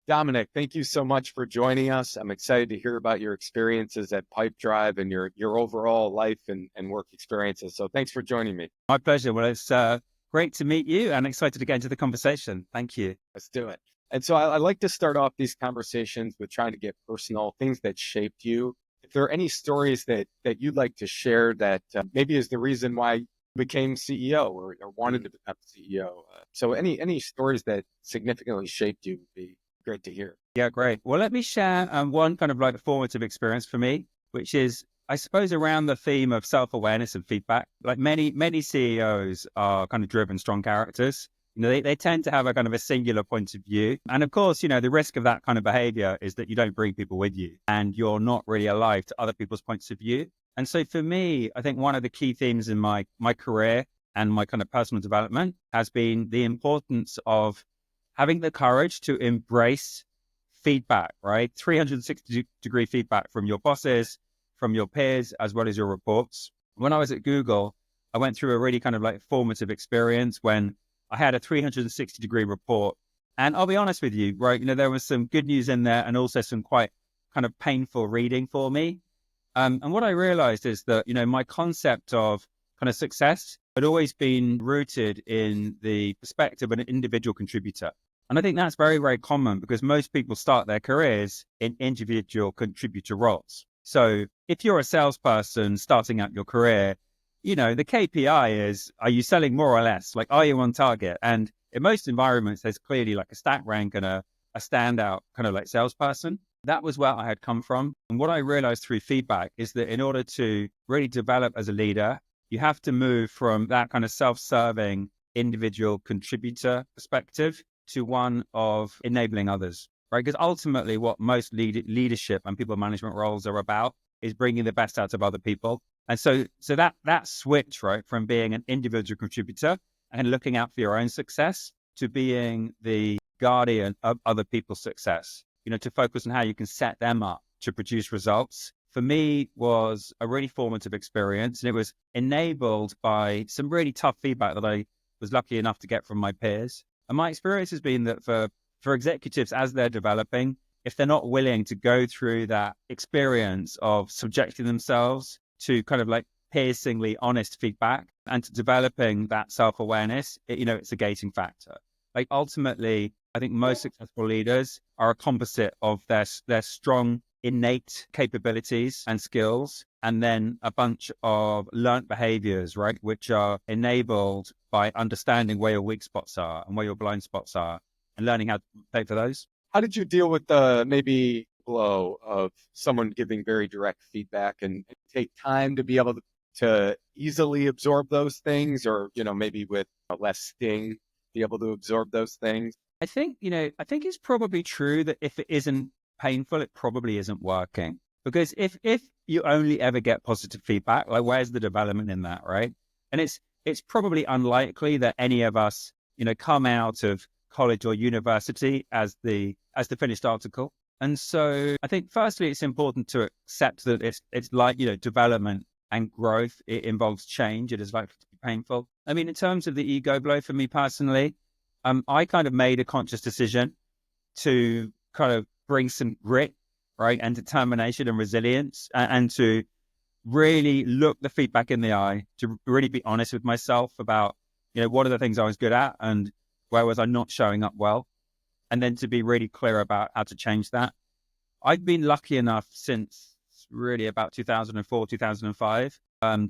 Dominic, thank you so much for joining us. I'm excited to hear about your experiences at Pipedrive and your overall life and work experiences. So thanks for joining me. My pleasure. Well, it's great to meet you and excited to get into the conversation. Thank you. Let's do it. And so I like to start off these conversations with trying to get personal, things that shaped you. If there are any stories that you'd like to share that maybe is the reason why you became CEO or wanted to become CEO. So any stories that significantly shaped you would be great to hear. Yeah, great. Well, let me share one kind of like formative experience for me, which is, I suppose, around the theme of self-awareness and feedback. Like many CEOs are kind of driven, strong characters. They tend to have a kind of a singular point of view. And of course, the risk of that kind of behavior is that you don't bring people with you and you're not really alive to other people's points of view. And so for me, I think one of the key themes in my career and my kind of personal development has been the importance of having the courage to embrace feedback, right? 360-degree feedback from your bosses, from your peers, as well as your reports. When I was at Google, I went through a really kind of like formative experience when I had a 360-degree report. And I'll be honest with you, right? There was some good news in there and also some quite kind of painful reading for me. And what I realized is that, my concept of kind of success had always been rooted in the perspective of an individual contributor. And I think that's very, very common because most people start their careers in individual contributor roles. So if you're a salesperson starting out your career, the KPI is, are you selling more or less? Like, are you on target? And in most environments, there's clearly like a stack rank and a standout kind of like salesperson. That was where I had come from. And what I realized through feedback is that in order to really develop as a leader, you have to move from that kind of self-serving individual contributor perspective to one of enabling others, right? Because ultimately what most leadership and people management roles are about is bringing the best out of other people. And so that switch, right, from being an individual contributor and looking out for your own success to being the guardian of other people's success, to focus on how you can set them up to produce results, for me was a really formative experience. And it was enabled by some really tough feedback that I was lucky enough to get from my peers. And my experience has been that for executives, as they're developing, if they're not willing to go through that experience of subjecting themselves to kind of like piercingly honest feedback and to developing that self-awareness, it's a gating factor. Like ultimately, I think most successful leaders are a composite of their strong innate capabilities and skills, and then a bunch of learned behaviors, right, which are enabled by understanding where your weak spots are and where your blind spots are and learning how to pay for those. How did you deal with the maybe blow of someone giving very direct feedback and take time to be able to easily absorb those things or, maybe with less sting, be able to absorb those things? I think it's probably true that if it isn't painful, it probably isn't working. Because if you only ever get positive feedback, like where's the development in that, right? And it's probably unlikely that any of us, come out of college or university as the finished article. And so I think firstly, it's important to accept that it's like, development and growth. It involves change. It is likely to be painful. I mean, in terms of the ego blow for me personally, I kind of made a conscious decision to kind of bring some grit, right, and determination and resilience, and to really look the feedback in the eye, to really be honest with myself about, what are the things I was good at and where was I not showing up well, and then to be really clear about how to change that. I've been lucky enough since really about 2004, 2005,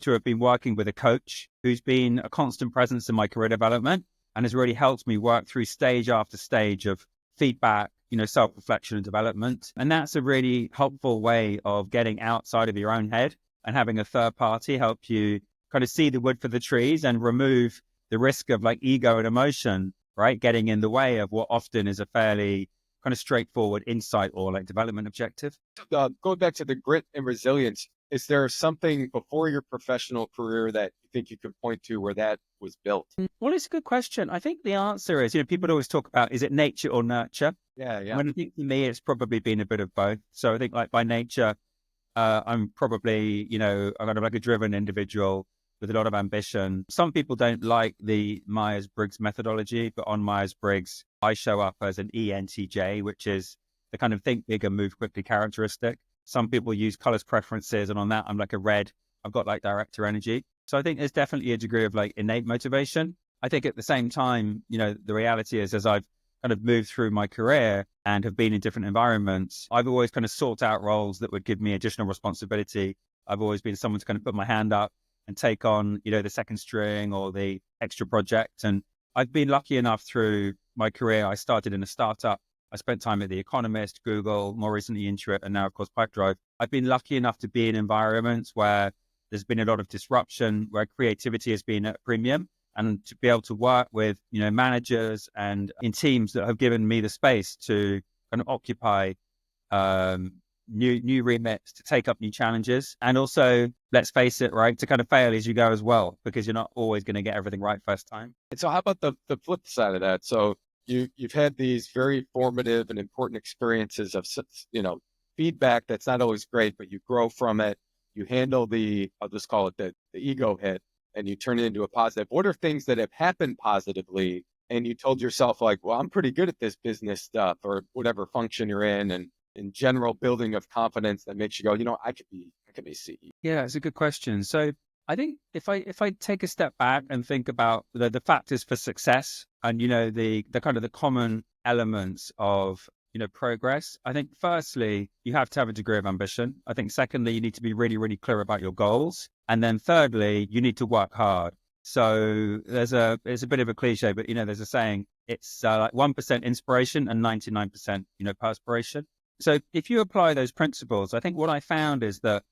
to have been working with a coach who's been a constant presence in my career development and has really helped me work through stage after stage of feedback, self-reflection and development. And that's a really helpful way of getting outside of your own head and having a third party help you kind of see the wood for the trees and remove the risk of like ego and emotion, right, getting in the way of what often is a fairly kind of straightforward insight or like development objective. Going back to the grit and resilience, is there something before your professional career that you think you could point to where that was built? Well, it's a good question. I think the answer is, people always talk about, is it nature or nurture? Yeah. When I think for me, it's probably been a bit of both. So I think like by nature, I'm probably, I'm kind of like a driven individual with a lot of ambition. Some people don't like the Myers-Briggs methodology, but on Myers-Briggs, I show up as an ENTJ, which is the kind of think bigger, move quickly characteristic. Some people use colors preferences, and on that, I'm like a red. I've got like director energy. So I think there's definitely a degree of like innate motivation. I think at the same time, the reality is as I've kind of moved through my career and have been in different environments, I've always kind of sought out roles that would give me additional responsibility. I've always been someone to kind of put my hand up and take on, the second string or the extra project. And I've been lucky enough through my career. I started in a startup. I spent time at The Economist, Google, more recently Intuit, and now, of course, Pipedrive. I've been lucky enough to be in environments where there's been a lot of disruption, where creativity has been at a premium, and to be able to work with, managers and in teams that have given me the space to kind of occupy new remits, to take up new challenges. And also, let's face it, right, to kind of fail as you go as well, because you're not always going to get everything right first time. And so how about the flip side of that? So you've had these very formative and important experiences of, feedback that's not always great, but you grow from it. You handle I'll just call it the ego hit, and you turn it into a positive. What are things that have happened positively and you told yourself like, well, I'm pretty good at this business stuff or whatever function you're in general building of confidence that makes you go, I could be CEO. Yeah, it's a good question. So I think if I take a step back and think about the factors for success and, the kind of the common elements of, progress, I think firstly, you have to have a degree of ambition. I think secondly, you need to be really, really clear about your goals. And then thirdly, you need to work hard. So it's a bit of a cliche, but, there's a saying, it's like 1% inspiration and 99%, perspiration. So if you apply those principles, I think what I found is that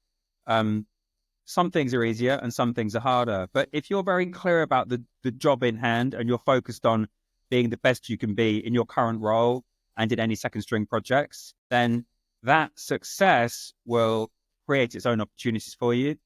some things are easier and some things are harder. But if you're very clear about the job in hand and you're focused on being the best you can be in your current role and in any second string projects, then that success will create its own opportunities for you.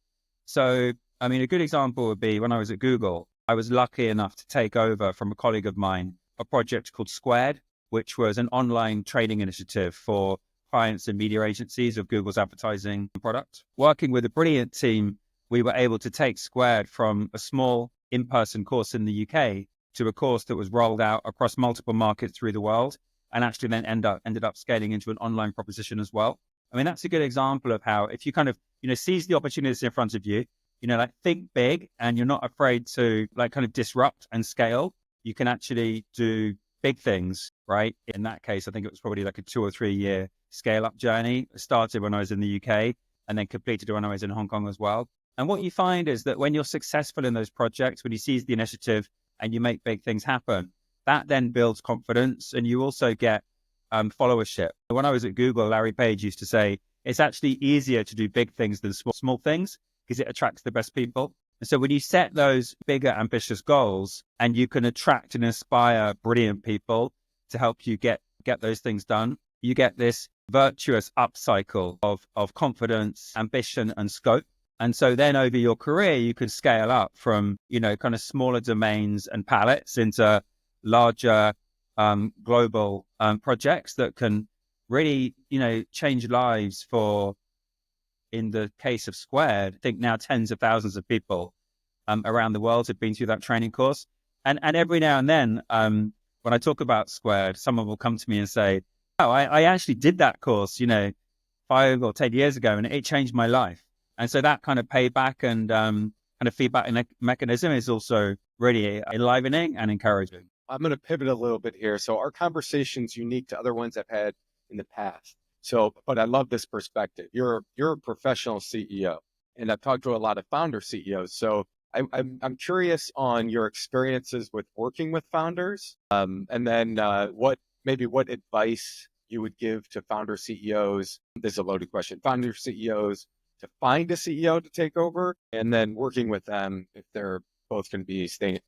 So, I mean, a good example would be when I was at Google, I was lucky enough to take over from a colleague of mine a project called Squared, which was an online training initiative for clients and media agencies of Google's advertising product. Working with a brilliant team, we were able to take Squared from a small in-person course in the UK to a course that was rolled out across multiple markets through the world, and actually then ended up scaling into an online proposition as well. I mean, that's a good example of how if you kind of, seize the opportunities in front of you, like think big and you're not afraid to like kind of disrupt and scale, you can actually do big things, right? In that case, I think it was probably like a 2 or 3 year scale up journey. It started when I was in the UK and then completed when I was in Hong Kong as well. And what you find is that when you're successful in those projects, when you seize the initiative and you make big things happen, that then builds confidence and you also get followership. When I was at Google, Larry Page used to say, it's actually easier to do big things than small things because it attracts the best people. And so when you set those bigger, ambitious goals and you can attract and inspire brilliant people to help you get those things done, you get this virtuous upcycle of confidence, ambition, and scope. And so then over your career, you can scale up from, kind of smaller domains and palettes into larger global projects that can really, change lives for, in the case of Squared, I think now tens of thousands of people around the world have been through that training course. And every now and then, when I talk about Squared, someone will come to me and say, oh, I actually did that course, 5 or 10 years ago, and it changed my life. And so that kind of payback and kind of feedback mechanism is also really enlivening and encouraging. I'm going to pivot a little bit here. So our conversation's unique to other ones I've had in the past. So, but I love this perspective. You're a professional CEO, and I've talked to a lot of founder CEOs. So I'm curious on your experiences with working with founders, and then what advice you would give to founder CEOs. This is a loaded question. Founder CEOs to find a CEO to take over, and then working with them if they're both going to be staying,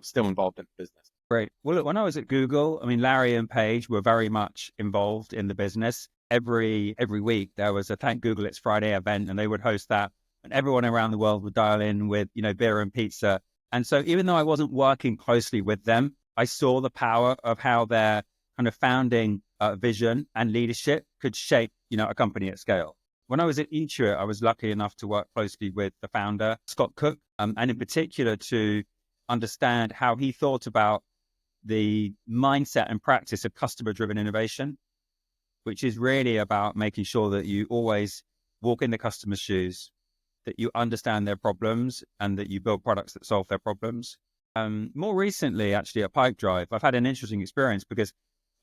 still involved in the business. Great. Well, look, when I was at Google, I mean, Larry and Paige were very much involved in the business. Every week there was a Thank Google It's Friday event, and they would host that, and everyone around the world would dial in with, beer and pizza. And so even though I wasn't working closely with them, I saw the power of how their kind of founding vision and leadership could shape, a company at scale. When I was at Intuit, I was lucky enough to work closely with the founder, Scott Cook, and in particular to understand how he thought about the mindset and practice of customer-driven innovation, which is really about making sure that you always walk in the customer's shoes, that you understand their problems, and that you build products that solve their problems. More recently, actually, at Pipedrive, I've had an interesting experience because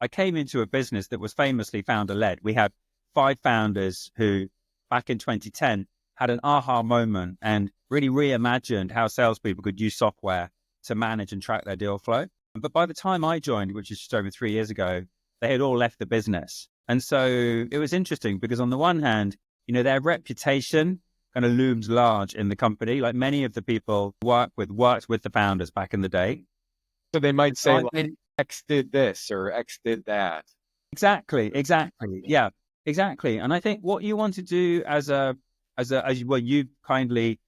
I came into a business that was famously founder-led. We had 5 founders who, back in 2010, had an aha moment and really reimagined how salespeople could use software to manage and track their deal flow. But by the time I joined, which is just over 3 years ago, they had all left the business. And so it was interesting because on the one hand, their reputation kind of loomed large in the company. Like many of the people worked with the founders back in the day. So they might say, So like, X did this or X did that. exactly. Yeah, exactly. And I think what you want to do as you kindly,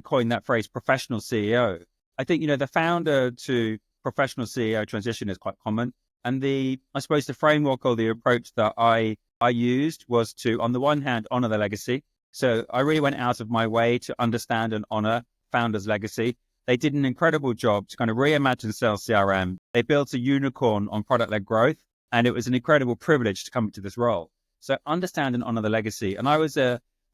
coined that phrase, professional CEO. I think, the founder to professional CEO transition is quite common. And I suppose the framework or the approach that I used was to, on the one hand, honor the legacy. So I really went out of my way to understand and honor founders' legacy. They did an incredible job to kind of reimagine sales CRM. They built a unicorn on product-led growth, and it was an incredible privilege to come into this role. So understand and honor the legacy. And I was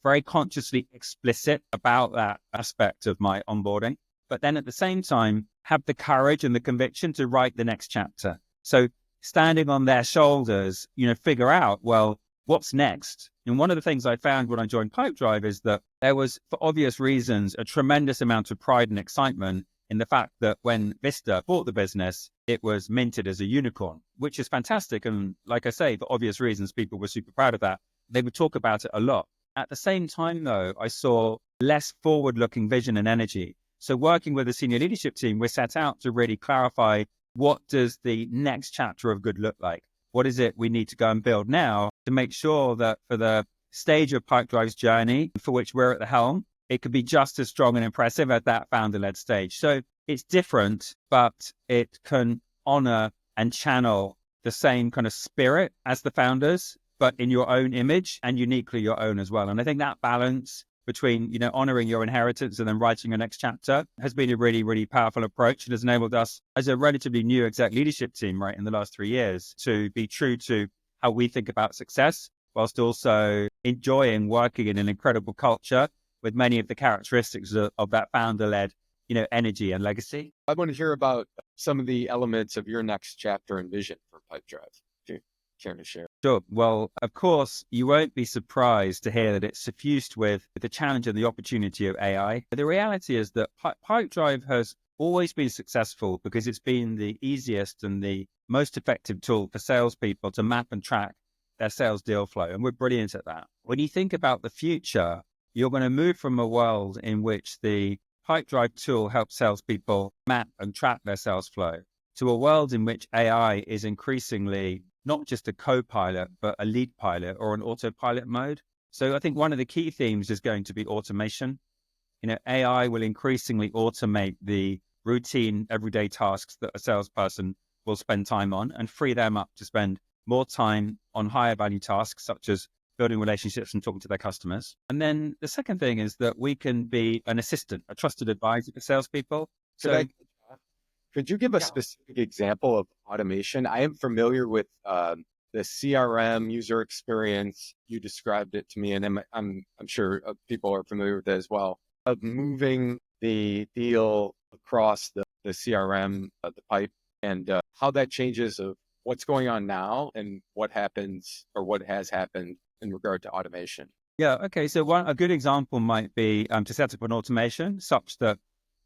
very consciously explicit about that aspect of my onboarding, but then at the same time, have the courage and the conviction to write the next chapter. So standing on their shoulders, figure out, well, what's next? And one of the things I found when I joined Pipedrive is that there was, for obvious reasons, a tremendous amount of pride and excitement in the fact that when Vista bought the business, it was minted as a unicorn, which is fantastic. And like I say, for obvious reasons, people were super proud of that. They would talk about it a lot. At the same time, though, I saw less forward-looking vision and energy. So working with the senior leadership team, we set out to really clarify, what does the next chapter of good look like? What is it we need to go and build now to make sure that for the stage of Pipedrive's journey, for which we're at the helm, it could be just as strong and impressive at that founder-led stage. So it's different, but it can honor and channel the same kind of spirit as the founders, but in your own image and uniquely your own as well. And I think that balance between, honoring your inheritance and then writing your next chapter has been a really, really powerful approach. It has enabled us as a relatively new exec leadership team, right, in the last 3 years, to be true to how we think about success, whilst also enjoying working in an incredible culture with many of the characteristics of that founder-led, energy and legacy. I want to hear about some of the elements of your next chapter and vision for Pipedrive. If you care to share. Sure. Well, of course, you won't be surprised to hear that it's suffused with the challenge and the opportunity of AI. But the reality is that Pipedrive has always been successful because it's been the easiest and the most effective tool for salespeople to map and track their sales deal flow. And we're brilliant at that. When you think about the future, you're going to move from a world in which the Pipedrive tool helps salespeople map and track their sales flow to a world in which AI is increasingly not just a co-pilot, but a lead pilot or an autopilot mode. So I think one of the key themes is going to be automation. AI will increasingly automate the routine, everyday tasks that a salesperson will spend time on and free them up to spend more time on higher value tasks, such as building relationships and talking to their customers. And then the second thing is that we can be an assistant, a trusted advisor for salespeople. Could you give a specific example of automation? I am familiar with the CRM user experience. You described it to me, and I'm sure people are familiar with it as well, of moving the deal across the CRM, the pipe, and how that changes of what's going on now and what happens or what has happened in regard to automation. Yeah. Okay. So a good example might be to set up an automation such that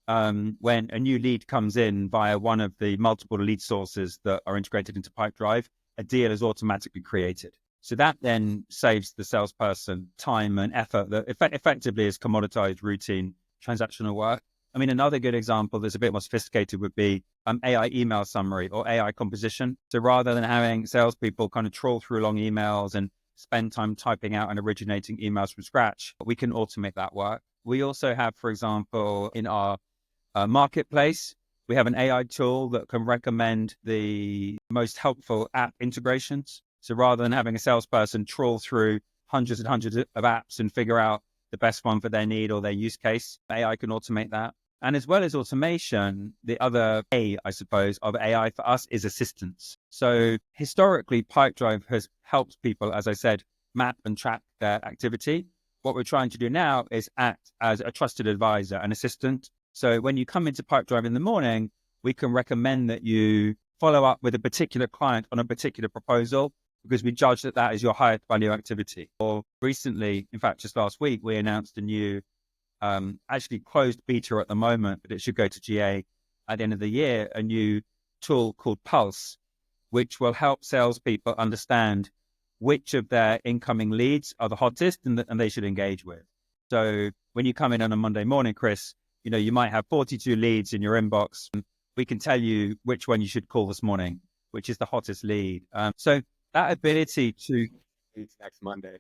when a new lead comes in via one of the multiple lead sources that are integrated into Pipedrive, a deal is automatically created. So that then saves the salesperson time and effort that effectively is commoditized routine transactional work. I mean, another good example that's a bit more sophisticated would be AI email summary or AI composition. So rather than having salespeople kind of trawl through long emails and spend time typing out and originating emails from scratch, we can automate that work. We also have, for example, in our marketplace, we have an AI tool that can recommend the most helpful app integrations. So rather than having a salesperson trawl through hundreds and hundreds of apps and figure out the best one for their need or their use case, AI can automate that. And as well as automation, the other A, I suppose, of AI for us is assistance. So historically, Pipedrive has helped people, as I said, map and track their activity. What we're trying to do now is act as a trusted advisor, an assistant. So when you come into Pipedrive in the morning, we can recommend that you follow up with a particular client on a particular proposal because we judge that that is your highest value activity. Or recently, in fact, just last week, we announced a new actually closed beta at the moment, but it should go to GA at the end of the year, a new tool called Pulse, which will help salespeople understand which of their incoming leads are the hottest and they should engage with. So when you come in on a Monday morning, Chris, you might have 42 leads in your inbox. We can tell you which one you should call this morning, which is the hottest lead. So that ability to... It's next Monday.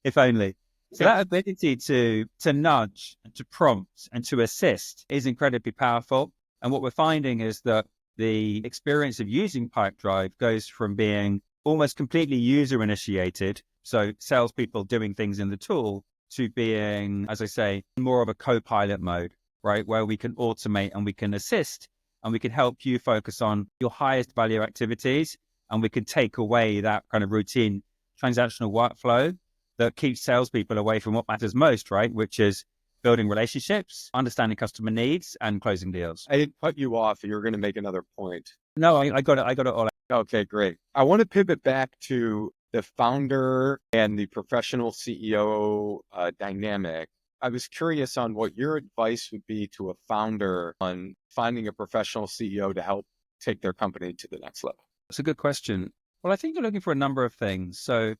If only. So that ability to nudge, and to prompt, and to assist is incredibly powerful. And what we're finding is that the experience of using Pipedrive goes from being almost completely user-initiated, so salespeople doing things in the tool, to being, as I say, more of a co-pilot mode, right, where we can automate and we can assist and we can help you focus on your highest value activities, and we can take away that kind of routine transactional workflow that keeps salespeople away from what matters most, right? Which is building relationships, understanding customer needs, and closing deals. I didn't cut you off. You were going to make another point. No, I got it. I got it all. Okay, great. I want to pivot back to the founder and the professional CEO dynamic. I was curious on what your advice would be to a founder on finding a professional CEO to help take their company to the next level. That's a good question. Well, I think you're looking for a number of things. So,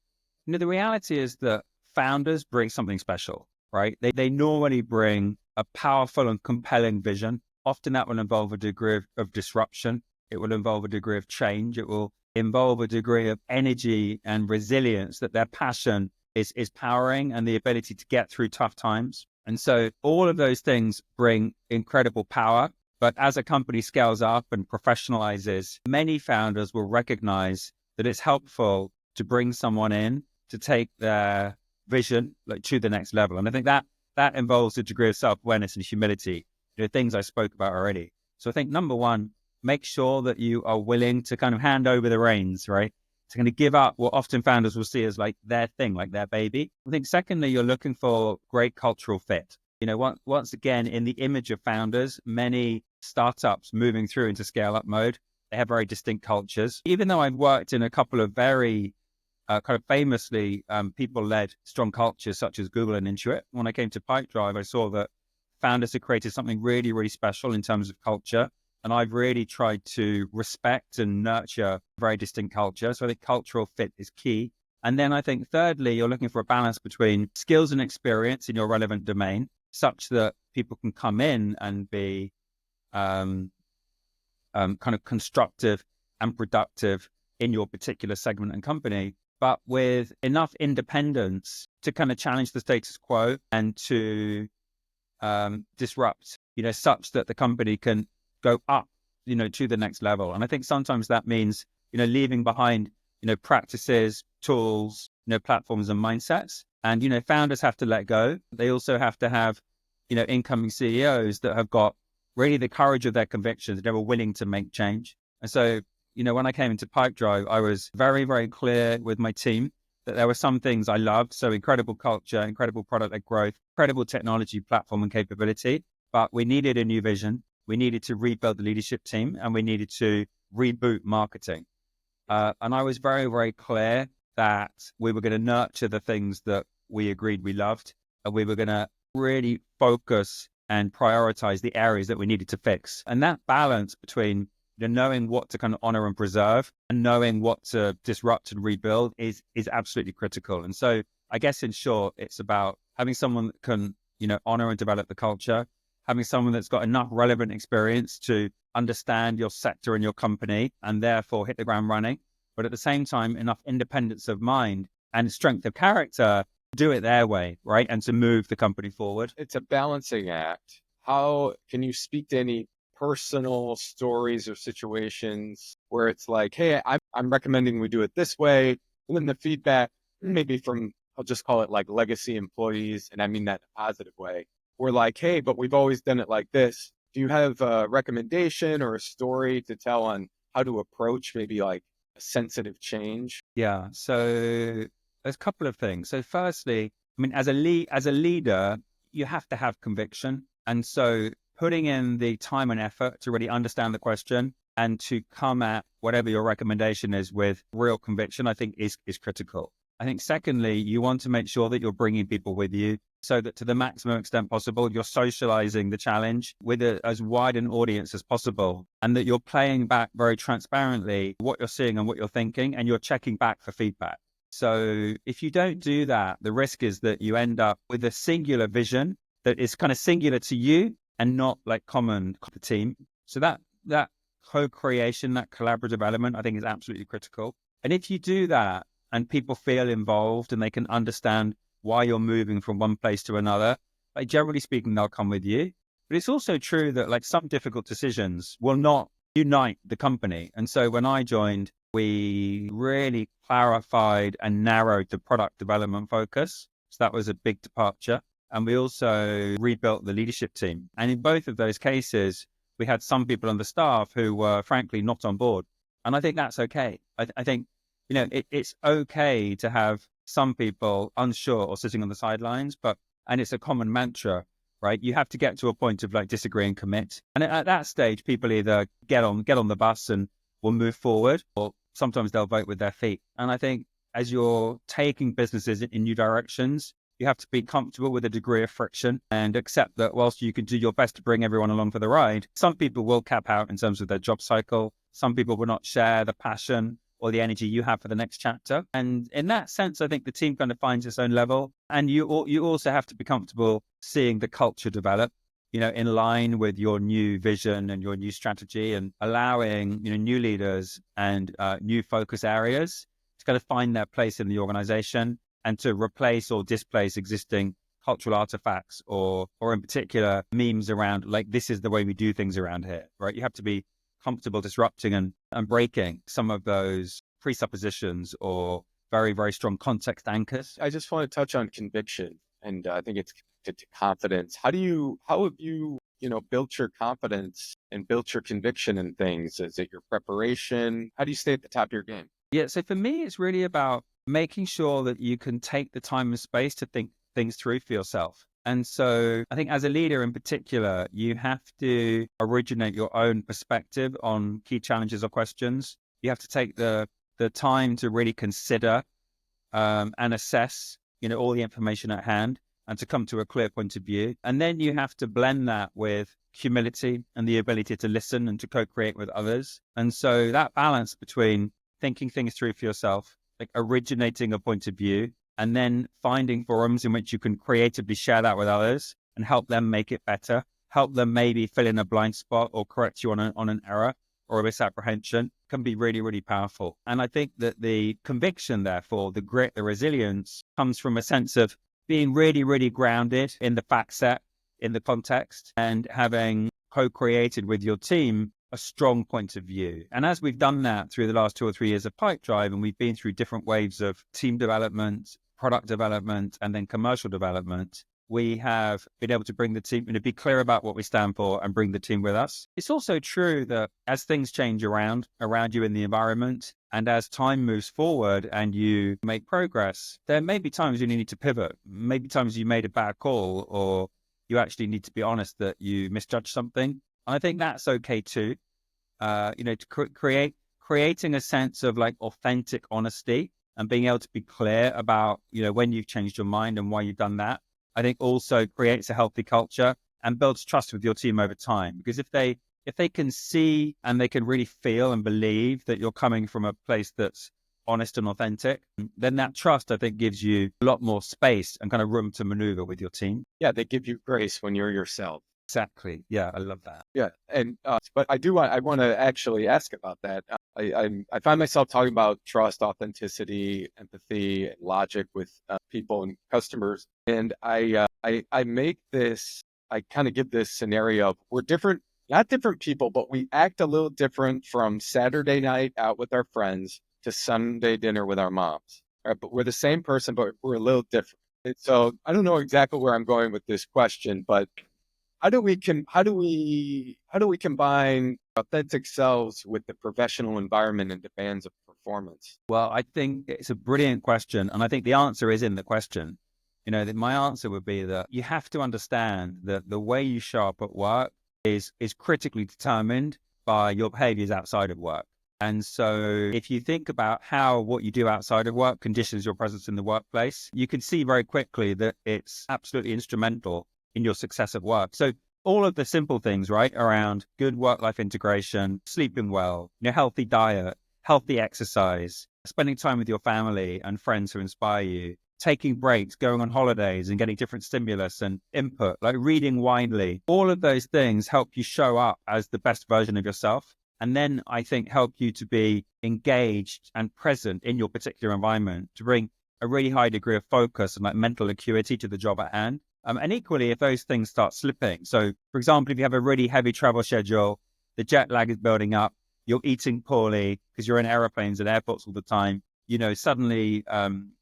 the reality is that founders bring something special, right? They normally bring a powerful and compelling vision. Often that will involve a degree of disruption. It will involve a degree of change. It will involve a degree of energy and resilience that their passion is powering, and the ability to get through tough times. And so all of those things bring incredible power. But as a company scales up and professionalizes, many founders will recognize that it's helpful to bring someone in to take their vision to the next level. And I think that involves a degree of self-awareness and humility, things I spoke about already. So I think number one, make sure that you are willing to kind of hand over the reins, right? To kind of give up what often founders will see as like their thing, like their baby. I think secondly, you're looking for great cultural fit. Once again, in the image of founders, many startups moving through into scale up mode, they have very distinct cultures. Even though I've worked in a couple of very kind of famously people-led strong cultures such as Google and Intuit, when I came to Pipedrive, I saw that founders had created something really, really special in terms of culture. And I've really tried to respect and nurture very distinct culture. So I think cultural fit is key. And then I think thirdly, you're looking for a balance between skills and experience in your relevant domain, such that people can come in and be kind of constructive and productive in your particular segment and company, but with enough independence to kind of challenge the status quo and to disrupt, such that the company can go up, to the next level. And I think sometimes that means, leaving behind, practices, tools, platforms and mindsets. And, founders have to let go. They also have to have, incoming CEOs that have got really the courage of their convictions. They were willing to make change. And so, when I came into Pipedrive, I was very, very clear with my team that there were some things I loved. So incredible culture, incredible product-led growth, incredible technology platform and capability. But we needed a new vision. We needed to rebuild the leadership team, and we needed to reboot marketing. And I was very, very clear that we were going to nurture the things that we agreed we loved, and we were going to really focus and prioritize the areas that we needed to fix. And that balance between knowing what to kind of honor and preserve and knowing what to disrupt and rebuild is absolutely critical. And so I guess in short, it's about having someone that can, honor and develop the culture, having someone that's got enough relevant experience to understand your sector and your company and therefore hit the ground running, but at the same time, enough independence of mind and strength of character, do it their way, right? And to move the company forward. It's a balancing act. How can you speak to any personal stories or situations where it's like, hey, I'm recommending we do it this way. And then the feedback, maybe from, I'll just call it like legacy employees, and I mean that in a positive way, we're like, hey, but we've always done it like this. Do you have a recommendation or a story to tell on how to approach maybe like a sensitive change? Yeah. So there's a couple of things. So firstly, I mean, as a leader, you have to have conviction. And so putting in the time and effort to really understand the question and to come at whatever your recommendation is with real conviction, I think is critical. I think secondly, you want to make sure that you're bringing people with you so that to the maximum extent possible, you're socializing the challenge with as wide an audience as possible, and that you're playing back very transparently what you're seeing and what you're thinking, and you're checking back for feedback. So if you don't do that, the risk is that you end up with a singular vision that is kind of singular to you and not like common to the team. So that co-creation, that collaborative element, I think is absolutely critical. And if you do that and people feel involved and they can understand why you're moving from one place to another, like generally speaking, they'll come with you. But it's also true that like some difficult decisions will not unite the company. And so when I joined, we really clarified and narrowed the product development focus. So that was a big departure. And we also rebuilt the leadership team. And in both of those cases, we had some people on the staff who were frankly not on board. And I think that's okay. I think, it's okay to have some people unsure or sitting on the sidelines, and it's a common mantra, right? You have to get to a point of like disagree and commit. And at that stage, people either get on the bus and will move forward, or sometimes they'll vote with their feet. And I think as you're taking businesses in new directions, you have to be comfortable with a degree of friction and accept that whilst you can do your best to bring everyone along for the ride, some people will cap out in terms of their job cycle. Some people will not share the passion or the energy you have for the next chapter. And in that sense, I think the team kind of finds its own level. And you also have to be comfortable seeing the culture develop, in line with your new vision and your new strategy, and allowing, new leaders and new focus areas to kind of find their place in the organization and to replace or displace existing cultural artifacts or in particular memes around like, this is the way we do things around here, right? You have to be comfortable disrupting and breaking some of those presuppositions or very, very strong context anchors. I just want to touch on conviction, and I think it's connected to confidence. How have you, built your confidence and built your conviction in things? Is it your preparation? How do you stay at the top of your game? Yeah. So for me, it's really about making sure that you can take the time and space to think things through for yourself. And so I think as a leader in particular, you have to originate your own perspective on key challenges or questions. You have to take the time to really consider and assess, all the information at hand and to come to a clear point of view. And then you have to blend that with humility and the ability to listen and to co-create with others. And so that balance between thinking things through for yourself, like originating a point of view, and then finding forums in which you can creatively share that with others and help them make it better, help them maybe fill in a blind spot or correct you on an error or a misapprehension, can be really, really powerful. And I think that the conviction, therefore, the grit, the resilience comes from a sense of being really, really grounded in the fact set, in the context, and having co-created with your team a strong point of view. And as we've done that through the last 2 or 3 years of Pipedrive, and we've been through different waves of team development, product development, and then commercial development, we have been able to bring the team, be clear about what we stand for and bring the team with us. It's also true that as things change around you in the environment, and as time moves forward and you make progress, there may be times you need to pivot. Maybe times you made a bad call, or you actually need to be honest that you misjudged something. And I think that's okay too. To creating a sense of like authentic honesty and being able to be clear about, when you've changed your mind and why you've done that, I think also creates a healthy culture and builds trust with your team over time. Because if they can see and they can really feel and believe that you're coming from a place that's honest and authentic, then that trust, I think, gives you a lot more space and kind of room to maneuver with your team. Yeah, they give you grace when you're yourself. Exactly. Yeah, I love that. Yeah, and but I want to actually ask about that. I find myself talking about trust, authenticity, empathy, and logic with people and customers, and I make this. I kind of give this scenario of we're different, not different people, but we act a little different from Saturday night out with our friends to Sunday dinner with our moms. Right? But we're the same person, but we're a little different. And so I don't know exactly where I'm going with this question, but how do we combine authentic selves with the professional environment and demands of performance? Well, I think it's a brilliant question. And I think the answer is in the question. That my answer would be that you have to understand that the way you show up at work is critically determined by your behaviors outside of work. And so if you think about how what you do outside of work conditions your presence in the workplace, you can see very quickly that it's absolutely instrumental in your success at work. So all of the simple things, right, around good work-life integration, sleeping well, healthy diet, healthy exercise, spending time with your family and friends who inspire you, taking breaks, going on holidays and getting different stimulus and input, like reading widely. All of those things help you show up as the best version of yourself. And then I think help you to be engaged and present in your particular environment to bring a really high degree of focus and like mental acuity to the job at hand. And equally, if those things start slipping. So for example, if you have a really heavy travel schedule, the jet lag is building up, you're eating poorly because you're in airplanes and airports all the time, suddenly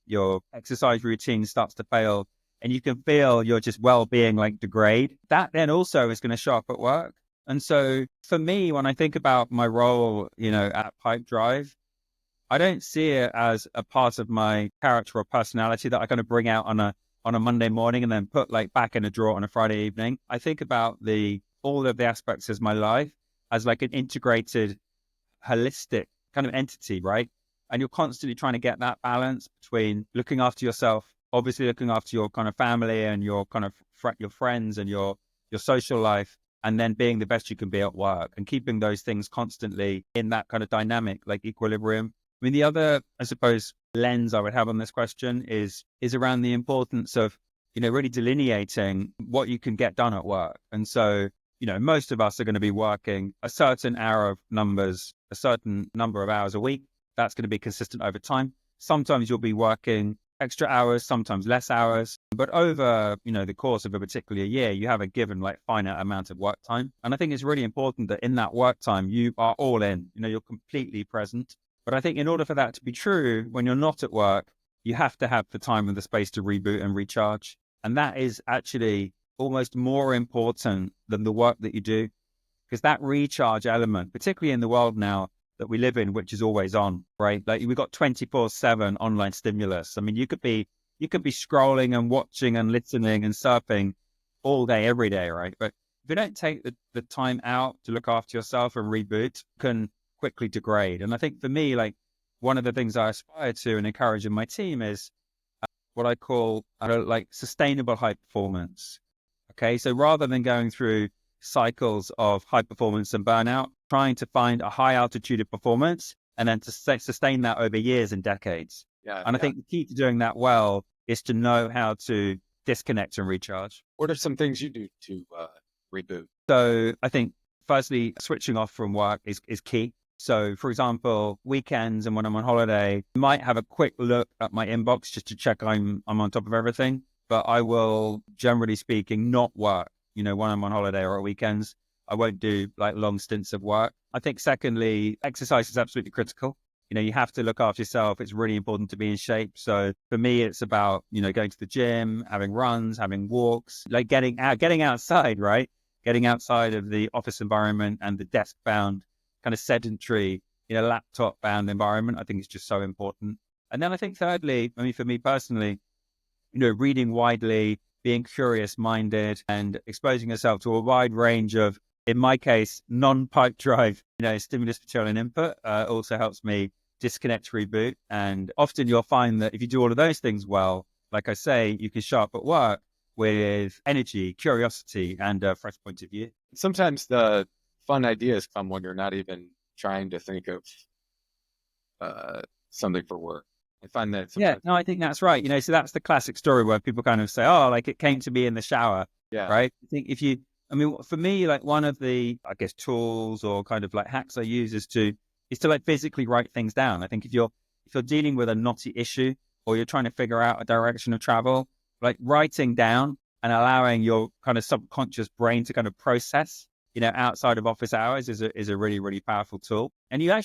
your exercise routine starts to fail and you can feel your just well-being like degrade. That then also is going to show up at work. And so for me, when I think about my role, at Pipedrive, I don't see it as a part of my character or personality that I kind of bring out on a Monday morning and then put like back in a drawer on a Friday evening. I think about all of the aspects of my life as like an integrated, holistic kind of entity, right? And you're constantly trying to get that balance between looking after yourself, obviously looking after your kind of family and your kind of your friends and your social life, and then being the best you can be at work and keeping those things constantly in that kind of dynamic, like equilibrium. I mean, the other, I suppose, lens I would have on this question is around the importance of, really delineating what you can get done at work. And so, most of us are going to be working a certain a certain number of hours a week. That's going to be consistent over time. Sometimes you'll be working extra hours, sometimes less hours, but over, the course of a particular year, you have a given like finite amount of work time. And I think it's really important that in that work time, you are all in, you're completely present. But I think in order for that to be true, when you're not at work, you have to have the time and the space to reboot and recharge. And that is actually almost more important than the work that you do, because that recharge element, particularly in the world now that we live in, which is always on, right? Like we've got 24/7 online stimulus. I mean, you could be scrolling and watching and listening and surfing all day, every day, right? But if you don't take the time out to look after yourself and reboot, you can quickly degrade. And I think for me, like one of the things I aspire to and encourage in my team is what I call like sustainable high performance. Okay. So rather than going through cycles of high performance and burnout, trying to find a high altitude of performance and then to sustain that over years and decades. Yeah. And I think the key to doing that well is to know how to disconnect and recharge. What are some things you do to reboot? So I think firstly, switching off from work is key. So for example, weekends and when I'm on holiday, I might have a quick look at my inbox just to check I'm on top of everything, but I will, generally speaking, not work, when I'm on holiday or at weekends. I won't do like long stints of work. I think secondly, exercise is absolutely critical. You have to look after yourself. It's really important to be in shape. So for me, it's about, going to the gym, having runs, having walks, like getting outside, right? Getting outside of the office environment and the desk bound kind of sedentary, laptop bound environment. I think it's just so important. And then I think thirdly, I mean, for me personally, reading widely, being curious minded and exposing yourself to a wide range of, in my case, non-Pipedrive, stimulus material and input also helps me disconnect, reboot. And often you'll find that if you do all of those things well, like I say, you can show up at work with energy, curiosity, and a fresh point of view. Sometimes the fun ideas come when you're not even trying to think of something for work. I find that Yeah, sometimes. no, I think that's right. So that's the classic story where people kind of say, oh, like it came to me in the shower, Yeah. right? I think for me, like one of the, I guess, tools or kind of like hacks I use is to like physically write things down. I think if you're dealing with a knotty issue or you're trying to figure out a direction of travel, like writing down and allowing your kind of subconscious brain to kind of process, outside of office hours is a really, really powerful tool. And I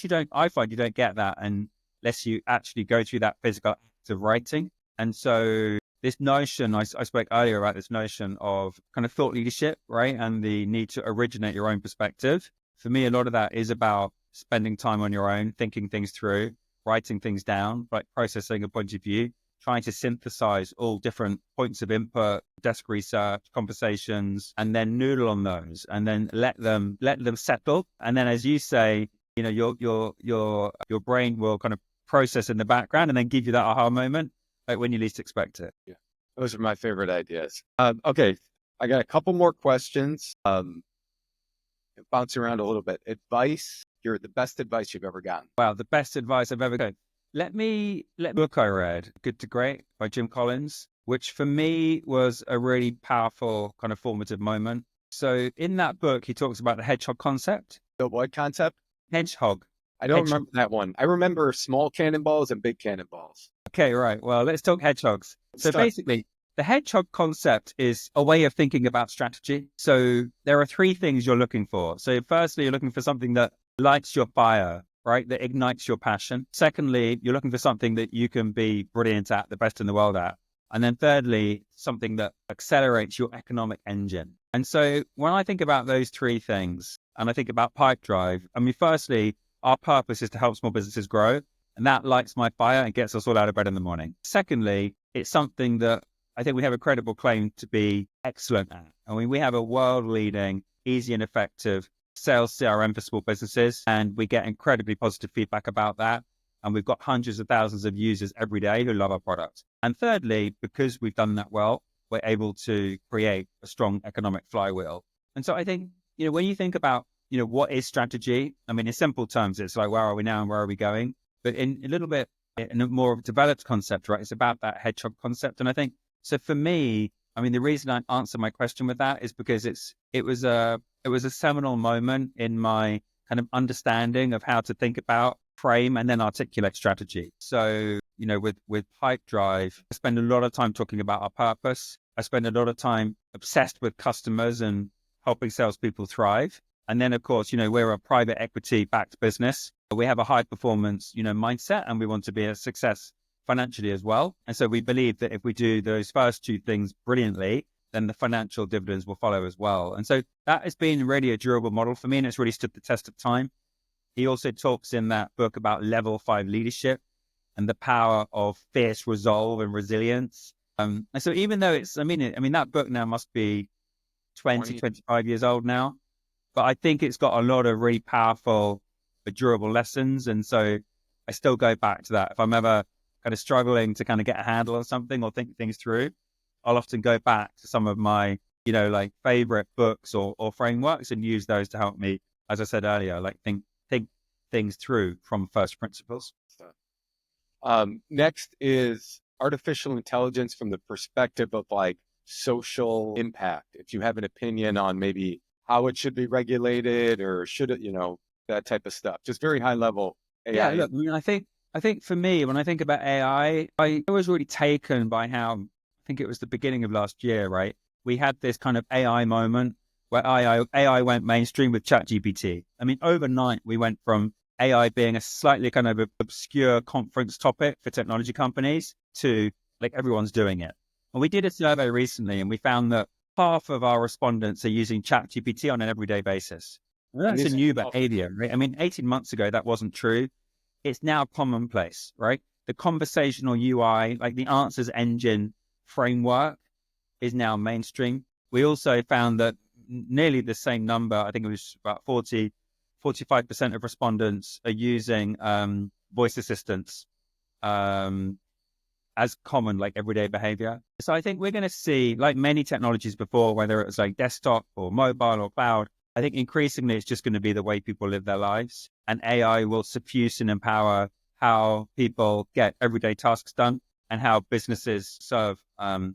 find you don't get that unless you actually go through that physical act of writing. And so this notion, I spoke earlier about this notion of kind of thought leadership, right? And the need to originate your own perspective. For me, a lot of that is about spending time on your own, thinking things through, writing things down, like processing a point of view, trying to synthesize all different points of input, desk research, conversations, and then noodle on those, and then let them settle. And then, as you say, you know, your brain will kind of process in the background and then give you that aha moment, like when you least expect it. Yeah, those are my favorite ideas. Okay, I got a couple more questions. Bounce around a little bit. Advice. You're the best advice you've ever gotten. Wow, the best advice I've ever got. Let book I read, Good to Great by Jim Collins, which for me was a really powerful kind of formative moment. So in that book, he talks about the hedgehog concept. The what concept? Hedgehog. I don't Hedgehog. remember that one. I remember small cannonballs and big cannonballs. Okay, right. Well, let's talk hedgehogs. So Start. basically, the hedgehog concept is a way of thinking about strategy. So there are three things you're looking for. So firstly, you're looking for something that lights your fire, right? That ignites your passion. Secondly, you're looking for something that you can be brilliant at, the best in the world at. And then thirdly, something that accelerates your economic engine. And so when I think about those three things, and I think about Pipedrive, I mean, firstly, our purpose is to help small businesses grow. And that lights my fire and gets us all out of bed in the morning. Secondly, it's something that I think we have a credible claim to be excellent at. I mean, we have a world-leading, easy and effective sales CRM for small businesses, and we get incredibly positive feedback about that. And we've got hundreds of thousands of users every day who love our product. And thirdly, because we've done that well, we're able to create a strong economic flywheel. And so I think, you know, when you think about, you know, what is strategy? I mean, in simple terms, it's like, where are we now and where are we going? But in a little bit, in a more developed concept, right? It's about that hedgehog concept. And I think, so for me, I mean, the reason I answer my question with that is because it was a seminal moment in my kind of understanding of how to think about, frame, and then articulate strategy. So, you know, with Pipedrive, I spend a lot of time talking about our purpose. I spend a lot of time obsessed with customers and helping salespeople thrive. And then, of course, you know, we're a private equity backed business. We have a high performance, you know, mindset, and we want to be a success financially as well. And so we believe that if we do those first two things brilliantly, then the financial dividends will follow as well. And so that has been really a durable model for me, and it's really stood the test of time. He also talks in that book about level 5 leadership and the power of fierce resolve and resilience. And so even though I mean, that book now must be 25 years old now, but I think it's got a lot of really powerful but durable lessons. And so I still go back to that. If I'm ever kind of struggling to kind of get a handle on something or think things through, I'll often go back to some of my, you know, like favorite books or frameworks and use those to help me, as I said earlier, like think things through from first principles. Next is artificial intelligence from the perspective of like social impact. If you have an opinion on maybe how it should be regulated or should it, you know, that type of stuff, just very high level AI. Yeah, look, I mean, I think for me, when I think about AI, I was really taken by how, I think it was the beginning of last year, right? We had this kind of AI moment where AI went mainstream with ChatGPT. I mean, overnight, we went from AI being a slightly kind of obscure conference topic for technology companies to like everyone's doing it. And we did a survey recently and we found that half of our respondents are using ChatGPT on an everyday basis. And that's a new behavior, right? I mean, 18 months ago, that wasn't true. It's now commonplace, right? The conversational UI, like the answers engine framework, is now mainstream. We also found that nearly the same number, I think it was about 45% of respondents are using voice assistants as common, like everyday behavior. So I think we're going to see, like many technologies before, whether it was like desktop or mobile or cloud, I think increasingly it's just going to be the way people live their lives, and AI will suffuse and empower how people get everyday tasks done and how businesses serve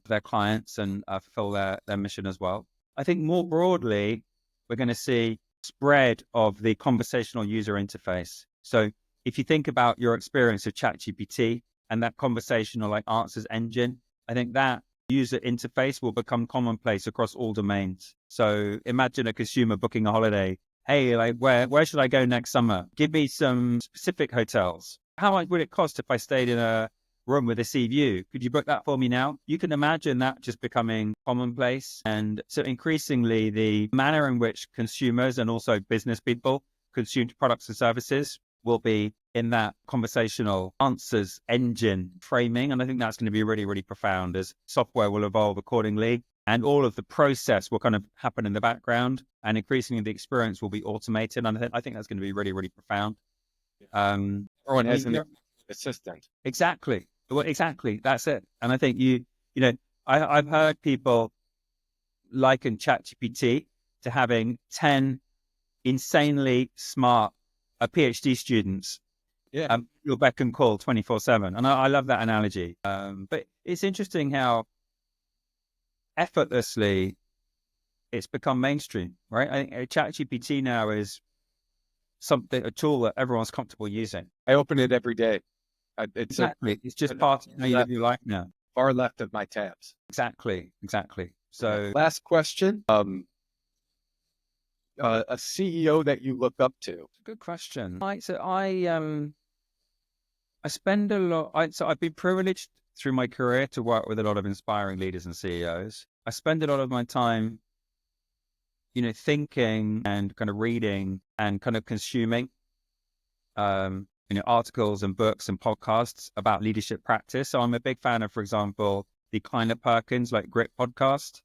their clients and fulfill their mission as well. I think more broadly, we're going to see spread of the conversational user interface. So if you think about your experience of ChatGPT and that conversational like answers engine, I think that user interface will become commonplace across all domains. So imagine a consumer booking a holiday. Hey, like where should I go next summer? Give me some specific hotels. How much would it cost if I stayed in a room with a sea view. Could you book that for me now? You can imagine that just becoming commonplace. And so increasingly, the manner in which consumers and also business people consume products and services will be in that conversational answers engine framing. And I think that's going to be really, really profound as software will evolve accordingly. And all of the process will kind of happen in the background, and increasingly the experience will be automated. And I think that's going to be really, really profound. Everyone has an assistant. Exactly. Well, exactly. That's it. And I think I've heard people liken ChatGPT to having 10 insanely smart PhD students. Yeah. You'll beck and call 24/7. And I love that analogy. But it's interesting how effortlessly it's become mainstream, right? I think ChatGPT now is a tool that everyone's comfortable using. I open it every day. It's just part of how you live your life now. Far left of my tabs. Exactly. So last question. A CEO that you look up to. Good question. So I spend a lot. So I've been privileged through my career to work with a lot of inspiring leaders and CEOs. I spend a lot of my time, thinking and kind of reading and kind of consuming, articles and books and podcasts about leadership practice. So I'm a big fan of, for example, the Kleiner Perkins Grit podcast.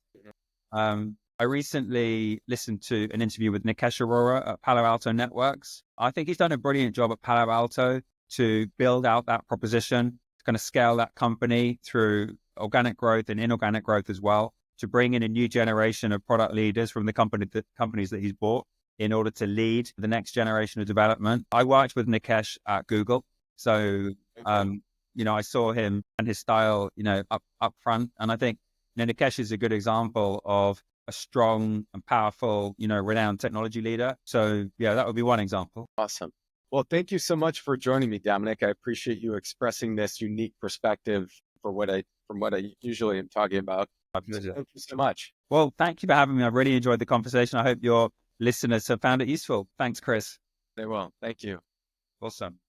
I recently listened to an interview with Nikesh Arora at Palo Alto Networks. I think he's done a brilliant job at Palo Alto to build out that proposition, to kind of scale that company through organic growth and inorganic growth as well, to bring in a new generation of product leaders from the companies that he's bought in order to lead the next generation of development. I worked with Nikesh at Google. So, I saw him and his style, up front. And I think Nikesh is a good example of a strong and powerful, renowned technology leader. So yeah, that would be one example. Awesome. Well, thank you so much for joining me, Dominic. I appreciate you expressing this unique perspective from what I usually am talking about. My pleasure. Thank you so much. Well, thank you for having me. I've really enjoyed the conversation. I hope your listeners have found it useful. Thanks, Chris. They will. Thank you. Awesome.